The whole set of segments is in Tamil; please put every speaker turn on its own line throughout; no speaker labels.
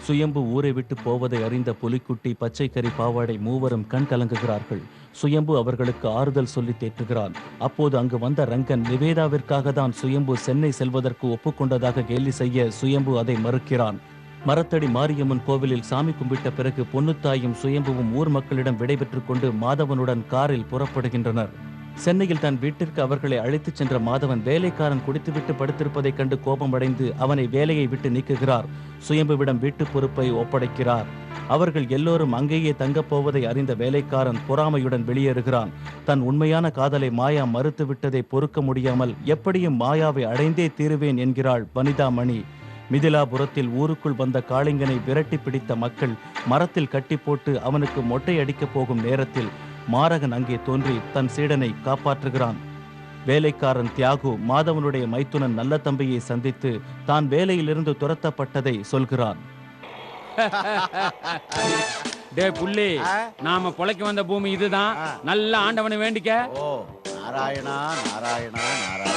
சுயம்பு ஊரை விட்டு போவதை அறிந்த புலிக்குட்டி, பச்சைக்கறி பாவாடை மூவரும் கண் கலங்குகிறார்கள். சுயம்பு அவர்களுக்கு ஆறுதல் சொல்லி தேற்றுகிறான். அப்போது அங்கு வந்த ரங்கன் நிவேதாவிற்காக தான் சுயம்பு சென்னை செல்வதற்கு ஒப்புக்கொண்டதாக கேலி செய்ய சுயம்பு அதை மறுக்கிறான். மரத்தடி மாரியம்மன் கோவிலில் சாமி கும்பிட்ட பிறகு பொன்னுத்தாயும் சுயம்புவும் ஊர் மக்களிடம் விடைபெற்றுக் கொண்டு மாதவனுடன் காரில் புறப்படுகின்றனர். சென்னையில் தன் வீட்டிற்கு அவர்களை அழைத்துச் சென்ற மாதவன் வேலைக்காரன் குடித்துவிட்டு படுத்திருப்பதைக் கண்டு கோபமடைந்து அவனை வேலையை விட்டு நீக்குகிறார். சுயம்புவிடம் வீட்டு பொறுப்பை ஒப்படைக்கிறார். அவர்கள் எல்லோரும் அங்கேயே தங்கப் போவதை அறிந்த வேலைக்காரன் பொறாமையுடன் வெளியேறுகிறான். தன் உண்மையான காதலை மாயா மறுத்துவிட்டதை பொறுக்க முடியாமல் எப்படியும் மாயாவை அடைந்தே தீருவேன் என்கிறாள் வனிதாமணி. மிதிலாபுரத்தில் ஊருக்குள் வந்த காளிங்கனை விரட்டி பிடித்த மக்கள் மரத்தில் கட்டி போட்டு அவனுக்கு மொட்டை அடிக்கப் போகும் நேரத்தில் மாரகன் அங்கே தோன்றி தன் சீடனை காப்பாற்றுகிறான். வேலைக்காரன் தியாகு மாதவனுடைய மைத்துனன் நல்ல தம்பியை சந்தித்து தான் வேலையிலிருந்து துரத்தப்பட்டதை சொல்கிறான்.
டே புள்ளி, நாம பொழைக்க வந்த பூமி இதுதான். நல்ல ஆண்டவனை வேண்டிக்க.
ஓ நாராயணா நாராயணா நாராயணா.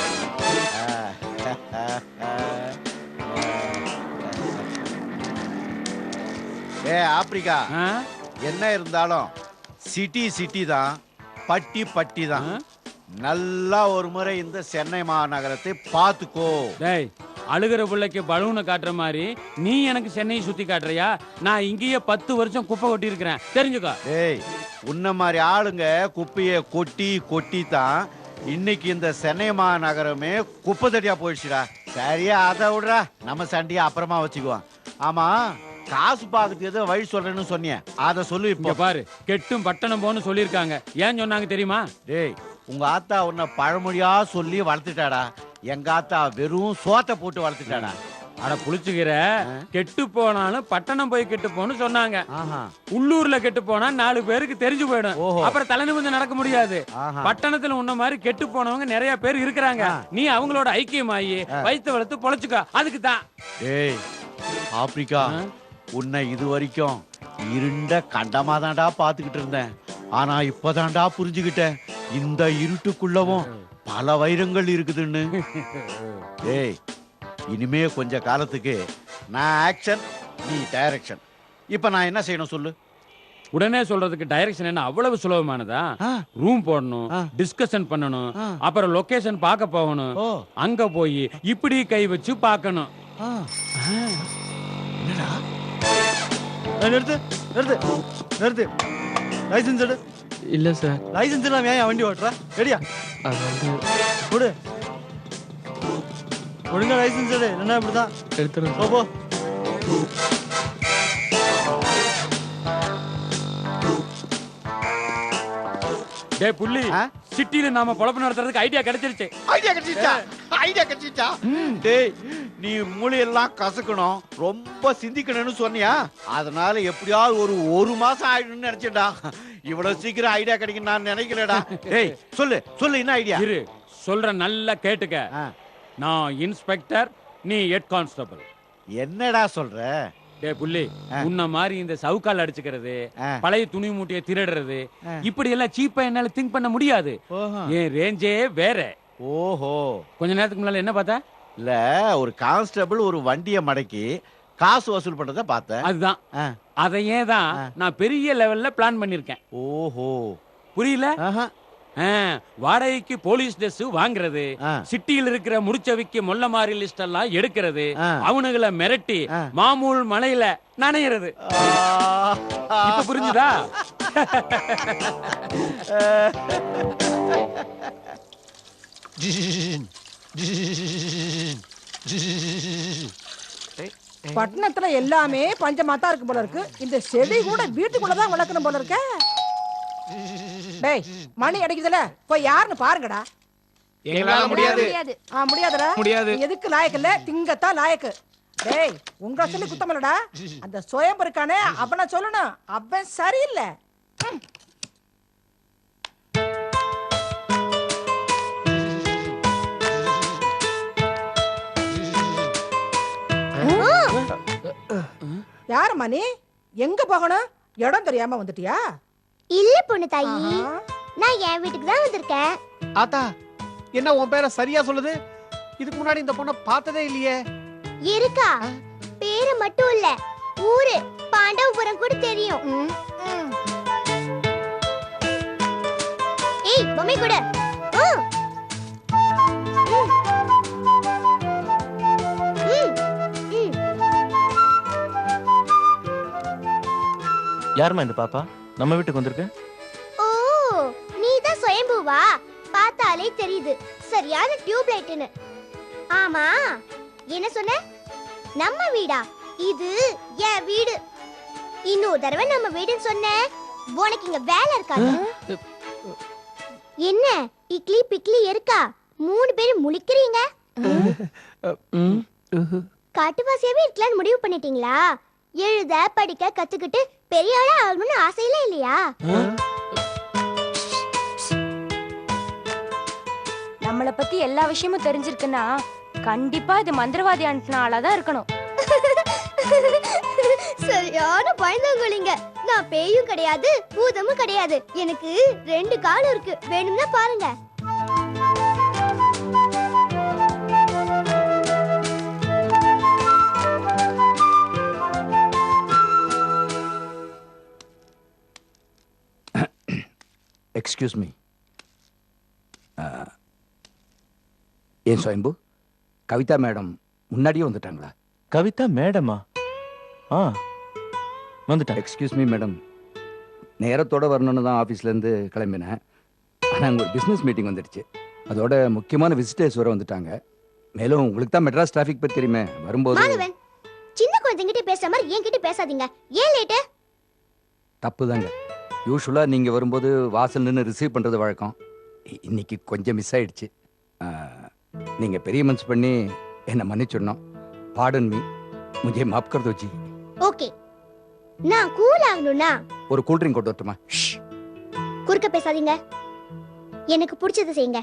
ஆப்பிரிக்கா என்ன இருந்தாலும் சிட்டி தான், பட்டி பட்டி தான். நல்லா ஒரு முறை இந்த சென்னை மாநகரத்தை பார்த்துக்கோ.
டேய், அழுகிற பிள்ளைக்கு பலூனை காட்டுற மாதிரி நீ எனக்கு சென்னையை சுத்தி காட்டுறியா? நான் இங்கேயே 10 வருஷம் குப்பை கொட்டி இருக்கிறேன், தெரிஞ்சுக்கோ.
டேய், உன்ன மாதிரி ஆளுங்க குப்பையை கொட்டி கொட்டி தான் இன்னைக்கு இந்த சென்னை மாநகரமே குப்பை தடியா போயிடுச்சுடா. சரியா, அதை விடுறா, நம்ம சண்டையா அப்புறமா வச்சுக்குவோம். ஆமா, காசு பாக்குறது ஏதோ வழி சொல்றேன்னு சொன்னிய, அத சொல்லு. இப்ப
பாரு, கெட்டும் பட்டணம் போன்னு சொல்லிருக்காங்க. ஏன் சொன்னாங்க தெரியுமா?
டேய், உங்க ஆத்தா உன்னை பழமொழியா சொல்லி வளர்த்துட்டாடா. எங்க ஆத்தா வெறும் சோத்தை போட்டு வளர்த்துட்டாடா.
அட புளிச்சுக்கிற, கெட்டு போனாலும் பட்டணம் போய் கெட்டு போன்னு சொன்னாங்க.
ஆஹா.
உள்ளூர்ல கெட்டு போனா 4 பேருக்கு தெரிஞ்சு போயிடும். அப்புறம் தலை நிமிர்ந்து நடக்க முடியாது. பட்டணத்துல உன்ன மாதிரி கெட்டு போனவங்க நிறைய பேர் இருக்கிறாங்க. நீ அவங்களோட ஐக்கியமாயி வயிற்று வளர்த்து பொழைச்சுக்கோ. அதுக்கு தான்.
டேய் ஆப்பிரிக்கா, உன்னை இது வரைக்கும் இருண்ட கண்டமா தான்டா பாத்துக்கிட்டு இருந்தேன். ஆனா இப்பதான்டா புரிஞ்சுக்கிட்டேன் இந்த இருட்டுக்குள்ளவும் பல வைரங்கள் இருக்குதுன்னு. டேய், இனிமே கொஞ்ச காலத்துக்கு நான் ஆக்ஷன், நீ டைரக்ஷன். இப்ப நான் என்ன செய்யணும் சொல்லு.
உடனே சொல்றதுக்கு டைரக்ஷன் என்ன அவ்வளவு சுலபமானதா? ரூம் போடணும், டிஸ்கஷன் பண்ணணும், அப்புறம் லொகேஷன் பார்க்க போகணும். அங்க போய் இப்படி கை வச்சு பார்க்கணும்.
என்னடா? நிறுத்து நிறுத்து நிறுத்து. லைசன்ஸ் எடு.
இல்ல சார்.
லைசன்ஸ் இல்லாம ஏன் வண்டி ஓட்டுற? ரெடியா?
அது வந்து
கொடு. ஒழுங்கா லைசன்ஸ் எடு. என்ன இப்படிதான்
எடுத்துறேன்.
போ.
டேய் புள்ளி, சிட்டில நாம பொழப்பு நடத்துறதுக்கு ஐடியா கிடைச்சிருச்சு.
ஐடியா கிடைச்சிச்சா? டேய், நீ மூளையெல்லாம் கசக்கணும், ரொம்ப சிந்திக்கணும்னு சொன்னியா? அதனால எப்படியாவது ஒரு மாசம் ஆயிடும்னு நினைச்சேன்டா. இவ்வளவு சீக்கிரம் ஐடியா கிடைக்கும் நான் நினைக்கலடா. டேய் சொல்லு சொல்லு, என்ன ஐடியா?
இரு சொல்ற, நல்லா கேட்டுக்க. நான் இன்ஸ்பெக்டர், நீ ஹெட் கான்ஸ்டபிள்.
என்னடா சொல்ற?
டேய் புள்ளி, உன்ன மாதிரி இந்த சவுக்கால் அடிச்சுக்கிறது, பழைய துணி மூட்டையை திருடுறது, இப்படி எல்லாம் சீப்பா என்னால திங்க் பண்ண முடியாது. என் ரேஞ்சே வேற.
ஓஹோ.
கொஞ்ச நேரத்துக்கு முன்னால என்ன பார்த்தா?
இல்ல, ஒரு கான்ஸ்டபிள் ஒரு வண்டியை மடக்கி காசு வசூல் பண்றத பார்த்தேன்.
அதுதான். அதையே தான் நான் பெரிய லெவல்ல பிளான் பண்ணிருக்கேன்.
ஓஹோ.
புரியல? வாடகைக்கு போலீஸ் ட்ரெஸ் வாங்குறது, சிட்டியில் இருக்கிற முடிச்சவிக்கு மொல்ல மாதிரி லிஸ்ட் எல்லாம் எடுக்கிறது, அவனுங்களை மிரட்டி மாமூல் மலையில நனையிறது. இப்ப புரிஞ்சுதா?
பட்டணத்துல எல்லாமே பஞ்சமாத்தா இருக்கு போல இருக்கு. இந்த செடி கூட வீட்டுக்குள்ளதான் வளர்க்கணும் போல இருக்க. டேய், மணி அடிக்குதுல, போய் யாருன்னு பாருங்கடா.
எங்களால முடியாது.
முடியாதுடா.
முடியாது.
எதுக்கு லாயக்கு இல்ல, திங்கத்தான் லாயக்கு. டேய், உங்க சொல்லி குத்தமல்லடா. அந்த சுயம்பு இருக்கானே, அவனை சொல்லணும். அவன் சரியில்லை. யாரு மணி? எங்க போகணும்? இடம் தெரியாம வந்துட்டியா?
இல்ல பொண்ணு தாயி, நான் என் வீட்டுக்கு தான் வந்திருக்கேன்.
ஆத்தா, என்ன உன் பேரை சரியா சொல்லுது? இதுக்கு முன்னாடி இந்த பொண்ணை பார்த்ததே இல்லையே.
இருக்கா? பேரு மட்டும் இல்ல, ஊரு பாண்டவபுரம் கூட தெரியும்.
ம், ம்.
ஏய் பொம்மை கூட.
யாரும்மா இந்த பாப்பா நம்ம வீட்டுக்கு வந்திருக்க?
ஓ நீதான் சுயம்புவா? பார்த்தாலே தெரியுது சரியான டியூப் லைட்னு. ஆமா என்ன சொன்ன? நம்ம வீடா? இது என் வீடு. இன்னொரு தடவை நம்ம வீடுன்னு சொன்ன உனக்கு இங்க வேலை இருக்காது. என்ன இட்லி பிக்லி இருக்கா? 3 பேரும் முழிக்கிறீங்க. காட்டுவாசியாவே இருக்கலாம்னு முடிவு பண்ணிட்டீங்களா? எழுத படிக்க கத்துக்கிட்டு பெரிய ஆளா ஆகணும்னு ஆசையில இல்லையா?
நம்மள பத்தி எல்லா விஷயமும் தெரிஞ்சிருக்குன்னா கண்டிப்பா இது மந்திரவாதி அனுப்பின ஆளாதான் இருக்கணும்.
சரியான பயந்தாங்கொழிங்க. நான் பேயும் கிடையாது பூதமும் கிடையாது. எனக்கு 2 கால் இருக்கு. வேணும்னா பாருங்க.
Excuse me. ஏன் சுயம்பு, கவிதா மேடம் முன்னாடியே வந்துட்டாங்களா?
கவிதா மேடமா? ஆ வந்துட்டேன்.
எக்ஸ்கியூஸ் மீ மேடம், நேரத்தோட வரணும்னு தான் ஆஃபீஸ்லேருந்து கிளம்பினேன். ஆனால் அங்கே ஒரு பிஸ்னஸ் மீட்டிங் வந்துடுச்சு. அதோட முக்கியமான விசிட்டர்ஸ் வர வந்துட்டாங்க. மேலும் உங்களுக்கு தான் மெட்ராஸ் டிராஃபிக் பற்றி தெரியுமே. வரும்போது
மாதவன் சின்ன குழந்தைங்கிட்ட பேசுற மாதிரி என்கிட்ட பேசாதீங்க. ஏன் லேட்டு?
தப்பு தாங்க. யூஸ்வலாக நீங்கள் வரும்போது வாசல் நின்று ரிசீவ் பண்ணுறது வழக்கம். இன்னைக்கு கொஞ்சம் மிஸ் ஆயிடுச்சு. நீங்கள் பெரிய மனசு பண்ணி என்னை மன்னிச்சிடணும். பாடன் மீ, முझे माफ कर दो जी.
ஓகே நான் கூல் ஆகணும்னா
ஒரு கூல் ட்ரிங்க் கொண்டு வரட்டுமா?
குறுக்க பேசாதீங்க. எனக்கு பிடிச்சதை செய்யுங்க.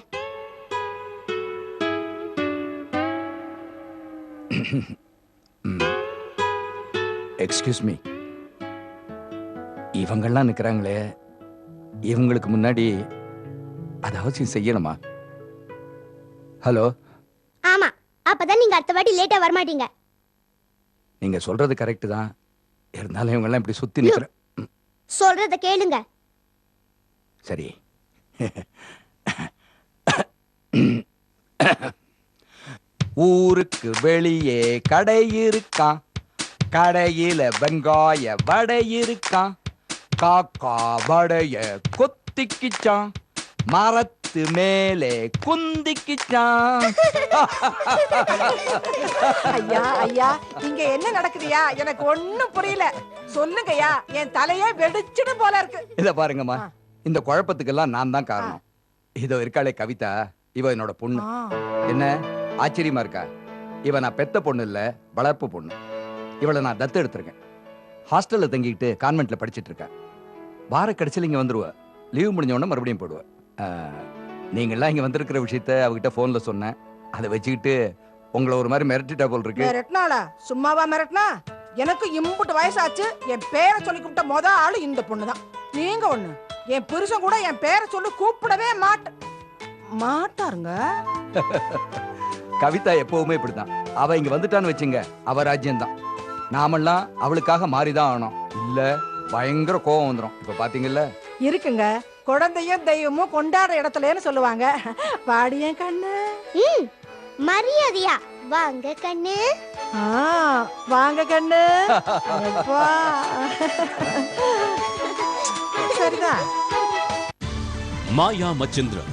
எக்ஸ்கியூஸ் மீ, இவங்கெல்லாம் நிற்கிறாங்களே, இவங்களுக்கு முன்னாடி அது அவசியம் செய்யணுமா? ஹலோ.
ஆமா அப்பதான் நீங்க அடுத்த வாட்டி லேட்டா வர மாட்டீங்க.
நீங்க சொல்றது கரெக்ட் தான். இருந்தாலும் இவங்கெல்லாம் இப்படி சுத்தி நிற்கிற.
சொல்றத கேளுங்க.
சரி. ஊருக்கு வெளியே கடை இருக்கான், கடையில வெங்காய வடை இருக்கான், காக்கா வடைய கொத்திக்கிச்சான், மரத்து மேலே குந்திக்கிச்சான்.
ஐயா ஐயா இங்க என்ன நடக்குதுயா? எனக்கு ஒண்ணும் புரியல. சொல்லுங்கய்யா, என் தலையே வெடிச்சிடும் போல இருக்கு.
இத பாருங்கம்மா, இந்த குழப்பத்துக்கெல்லாம் நான் தான் காரணம். இதோ இருக்காளே கவிதா, இவ என்னோட பொண்ணு. என்ன ஆச்சரியமா இருக்கா? இவ நான் பெத்த பொண்ணு இல்ல, வளர்ப்பு பொண்ணு. இவளை நான் தத்து எடுத்திருக்கேன். ஹாஸ்டல்ல தங்கிக்கிட்டு கான்வென்ட்ல படிச்சிட்டு இருக்கேன். வார கடைசியில் இங்க வந்துருவ. லீவ் முடிஞ்ச உடனே மறுபடியும் போடுவேன். நீங்கெல்லாம் இங்க வந்திருக்கிற விஷயத்த அவகிட்ட போன்ல சொன்னேன். அதை வச்சுக்கிட்டு உங்களை ஒரு மாதிரி மிரட்டிட்டா போல் இருக்கு.
மிரட்டினாளா? சும்மாவா மிரட்டினா? எனக்கு இம்புட்டு வயசாச்சு. என் பேரை சொல்லி கூப்பிட்ட மொத ஆளு இந்த பொண்ணுதான். நீங்க ஒண்ணு, என் புருஷன் கூட என் பேரை சொல்லி கூப்பிடவே மாட்டாருங்க.
கவிதா எப்பவுமே இப்படிதான். அவ இங்க வந்துட்டான்னு வச்சுங்க, அவ ராஜ்யம் தான். நாமெல்லாம் அவளுக்காக மாறிதான் ஆகணும். இல்ல பயங்கர கோவம் வந்துடும். இப்ப பாத்தீங்கல்ல.
இருக்குங்க, குழந்தையும் தெய்வமும் கொண்டாடுற இடத்துலன்னு சொல்லுவாங்க. பாடியன் கண்ணு.
மரியாதையா வாங்க கண்ணு.
வாங்க கண்ணு. சரிதான்.
மாயா மச்சந்திரன்